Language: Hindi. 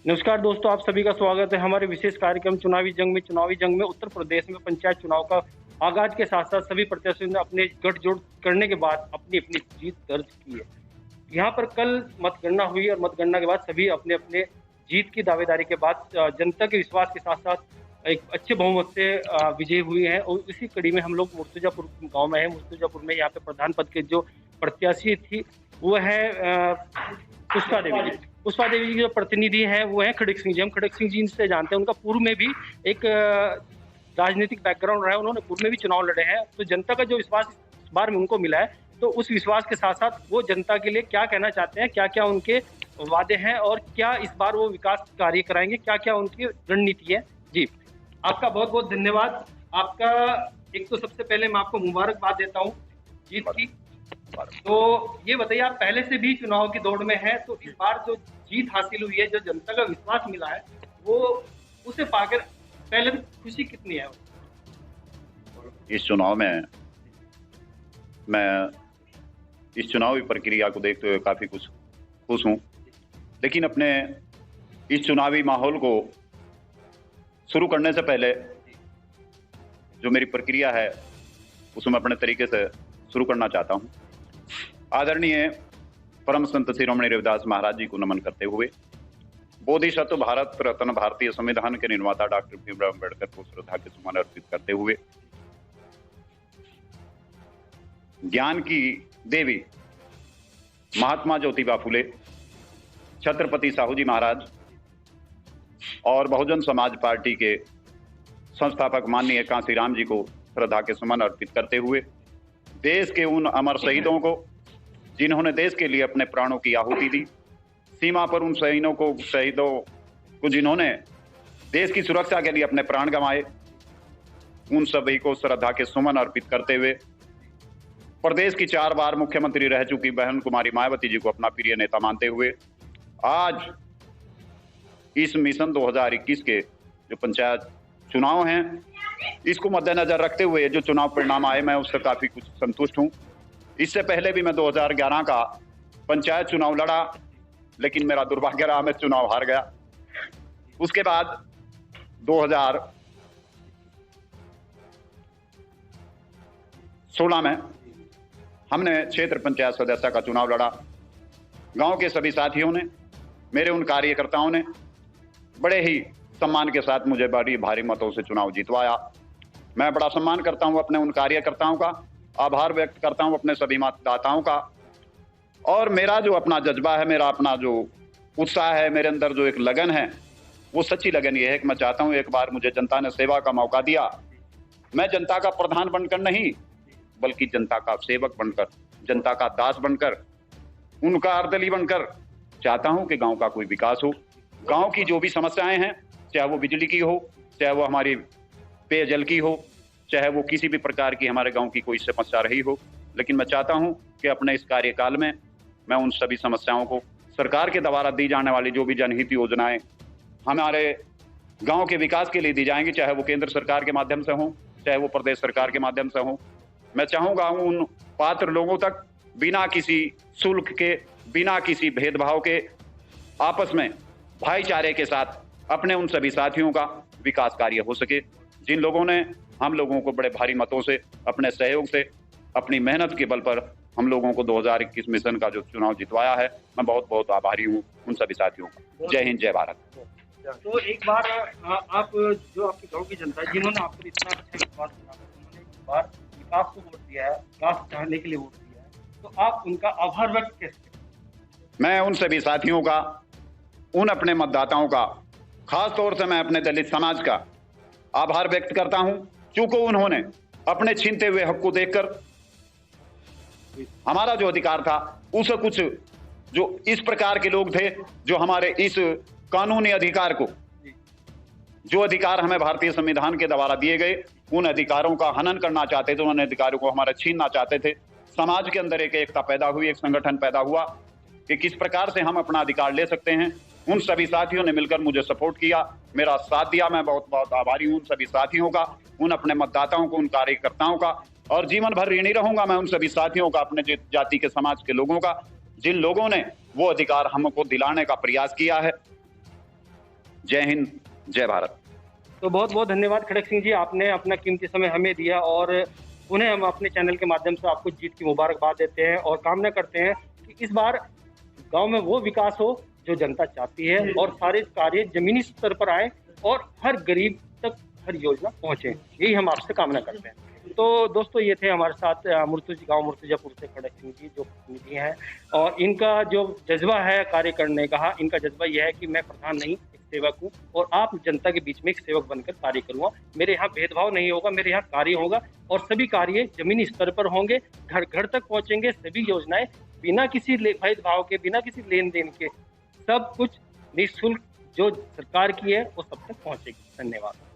नमस्कार दोस्तों, आप सभी का स्वागत है हमारे विशेष कार्यक्रम चुनावी जंग में उत्तर प्रदेश में पंचायत चुनाव का आगाज के साथ-साथ सभी प्रत्याशियों ने अपने गठजोड़ करने के बाद अपनी-अपनी जीत दर्ज की है। यहाँ पर कल मतगणना हुई और मतगणना के बाद सभी अपने-अपने जीत की दावेदारी के बाद जनता के विश्वास के साथ-साथ एक अच्छे बहुमत से विजयी हुए हैं और इसी कड़ी में हम लोग मुर्तुजापुर गाँव में हैं। मुर्तुजापुर में यहाँ पे प्रधान पद के जो प्रत्याशी थी, वो है पुष्पा देवी जी। पुष्पा देवी जी के जो प्रतिनिधि हैं वो हैं खड़ग सिंह जी। हम खड़ग सिंह जी से जानते हैं, उनका पूर्व में भी एक राजनीतिक बैकग्राउंड रहा है, उन्होंने पूर्व में भी चुनाव लड़े हैं। तो जनता का जो विश्वास इस बार में उनको मिला है, तो उस विश्वास के साथ-साथ वो जनता के लिए क्या कहना चाहते हैं, क्या-क्या उनके वादे हैं और क्या इस बार वो विकास कार्य कराएँगे, क्या-क्या उनकी रणनीति है? जी, आपका बहुत-बहुत धन्यवाद। आपका एक तो सबसे पहले मैं आपको मुबारकबाद देता हूँ जीत की। तो ये बताइए, आप पहले से भी चुनाव की दौड़ में हैं, तो इस बार जो जीत हासिल हुई है, जो जनता का विश्वास मिला है, वो उसे पाकर पहले खुशी कितनी है? इस चुनाव में मैं इस चुनावी प्रक्रिया को देखते हुए काफ़ी कुछ खुश हूँ। लेकिन अपने इस चुनावी माहौल को शुरू करने से पहले जो मेरी प्रक्रिया है, उसे मैं अपने तरीके से शुरू करना चाहता हूँ। आदरणीय परम संत शिरोमणि रविदास महाराज जी को नमन करते हुए, बोधिसत्व भारत रत्न भारतीय संविधान के निर्माता डॉक्टर भीमराव अम्बेडकर को श्रद्धा के सुमन अर्पित करते हुए, ज्ञान की देवी महात्मा ज्योतिबा फुले, छत्रपति साहू जी महाराज और बहुजन समाज पार्टी के संस्थापक माननीय कांशीराम जी को श्रद्धा के सुमन अर्पित करते हुए, देश के उन अमर शहीदों को जिन्होंने देश के लिए अपने प्राणों की आहुति दी, सीमा पर उन शहीदों को जिन्होंने देश की सुरक्षा के लिए अपने प्राण गंवाए, उन सभी को श्रद्धा के सुमन अर्पित करते हुए, प्रदेश की 4 बार मुख्यमंत्री रह चुकी बहन कुमारी मायावती जी को अपना प्रिय नेता मानते हुए, आज इस मिशन 2021 के जो पंचायत चुनाव हैं, इसको मद्देनजर रखते हुए जो चुनाव परिणाम आए, मैं उससे काफी कुछ संतुष्ट हूं। इससे पहले भी मैं 2011 का पंचायत चुनाव लड़ा, लेकिन मेरा दुर्भाग्य रहा, मैं चुनाव हार गया। उसके बाद 2016 में हमने क्षेत्र पंचायत सदस्य का चुनाव लड़ा। गांव के सभी साथियों ने, मेरे उन कार्यकर्ताओं ने बड़े ही सम्मान के साथ मुझे बड़ी भारी मतों से चुनाव जितवाया। मैं बड़ा सम्मान करता हूं अपने उन कार्यकर्ताओं का, आभार व्यक्त करता हूं अपने सभी मतदाताओं का। और मेरा जो अपना जज्बा है, मेरा अपना जो उत्साह है, मेरे अंदर जो एक लगन है, वो सच्ची लगन ये है कि मैं चाहता हूं एक बार मुझे जनता ने सेवा का मौका दिया, मैं जनता का प्रधान बनकर नहीं, बल्कि जनता का सेवक बनकर, जनता का दास बनकर, उनका अर्दली बनकर चाहता हूं कि गांव का कोई विकास हो। गांव की जो भी समस्याएं हैं, चाहे वो बिजली की हो, चाहे वो हमारी पेयजल की हो, चाहे वो किसी भी प्रकार की हमारे गांव की कोई समस्या रही हो, लेकिन मैं चाहता हूं कि अपने इस कार्यकाल में मैं उन सभी समस्याओं को, सरकार के द्वारा दी जाने वाली जो भी जनहित योजनाएं हमारे गांव के विकास के लिए दी जाएंगी, चाहे वो केंद्र सरकार के माध्यम से हो, चाहे वो प्रदेश सरकार के माध्यम से हो, मैं चाहूंगा उन पात्र लोगों तक बिना किसी शुल्क के, बिना किसी भेदभाव के, आपस में भाईचारे के साथ अपने उन सभी साथियों का विकास कार्य हो सके, जिन लोगों ने हम लोगों को बड़े भारी मतों से, अपने सहयोग से, अपनी मेहनत के बल पर हम लोगों को 2021 मिशन का जो चुनाव जितवाया है, मैं बहुत बहुत आभारी हूँ उन सभी साथियों का। जय हिंद, जय भारत। तो एक बार आप जो आपके गांव की जनता है, जिन्होंने आप पर इतना अच्छा विश्वास किया, उन्होंने एक बार विकास को वोट दिया है, विकास चाहने के लिए वोट दिया है, तो आप उनका आभार व्यक्त कैसे करें? मैं उन सभी साथियों का, उन अपने मतदाताओं का, खास तौर से मैं अपने दलित समाज का आभार व्यक्त करता हूं, क्योंकि उन्होंने अपने छीनते हुए हक को देखकर हमारा जो अधिकार था, उसे कुछ जो इस प्रकार के लोग थे जो हमारे इस कानूनी अधिकार को, जो अधिकार हमें भारतीय संविधान के द्वारा दिए गए, उन अधिकारों का हनन करना चाहते थे, उन अधिकारों को हमारे छीनना चाहते थे। समाज के अंदर एक एकता पैदा हुई, एक संगठन पैदा हुआ कि किस प्रकार से हम अपना अधिकार ले सकते हैं। उन सभी साथियों ने मिलकर मुझे सपोर्ट किया, मेरा साथ दिया। मैं बहुत बहुत आभारी हूं उन सभी साथियों का, उन अपने मतदाताओं को, उन कार्यकर्ताओं का, और जीवन भर ऋणी रहूंगा मैं उन सभी साथियों का, अपने जाति के, समाज के लोगों का, जिन लोगों ने वो अधिकार हमको दिलाने का प्रयास किया है। जय हिंद, जय भारत। तो बहुत बहुत धन्यवाद खड़क सिंह जी, आपने अपना कीमती समय हमें दिया और उन्हें हम अपने चैनल के माध्यम से आपको जीत की मुबारकबाद देते हैं और कामना करते हैं कि इस बार गांव में वो विकास हो जो जनता चाहती है और सारे कार्य जमीनी स्तर पर आए और हर गरीब तक हर योजना पहुंचे, यही हम आपसे कामना करते हैं। तो दोस्तों, ये थे हमारे साथ गांव मुर्तजापुर से खड़क सिंह जी, जो प्रतिनिधि हैं, और इनका जो जज्बा है कार्य करने का, इनका जज्बा यह है कि मैं प्रधान नहीं, एक सेवक हूँ और आप जनता के बीच में एक सेवक बनकर कार्य करूँगा। मेरे यहाँ भेदभाव नहीं होगा, मेरे यहाँ कार्य होगा और सभी कार्य जमीनी स्तर पर होंगे, घर घर तक पहुंचेंगे। सभी योजनाएं बिना किसी भेदभाव के, बिना किसी लेन देन के, सब कुछ निःशुल्क जो सरकार की है वो सब तक पहुंचेगी। धन्यवाद।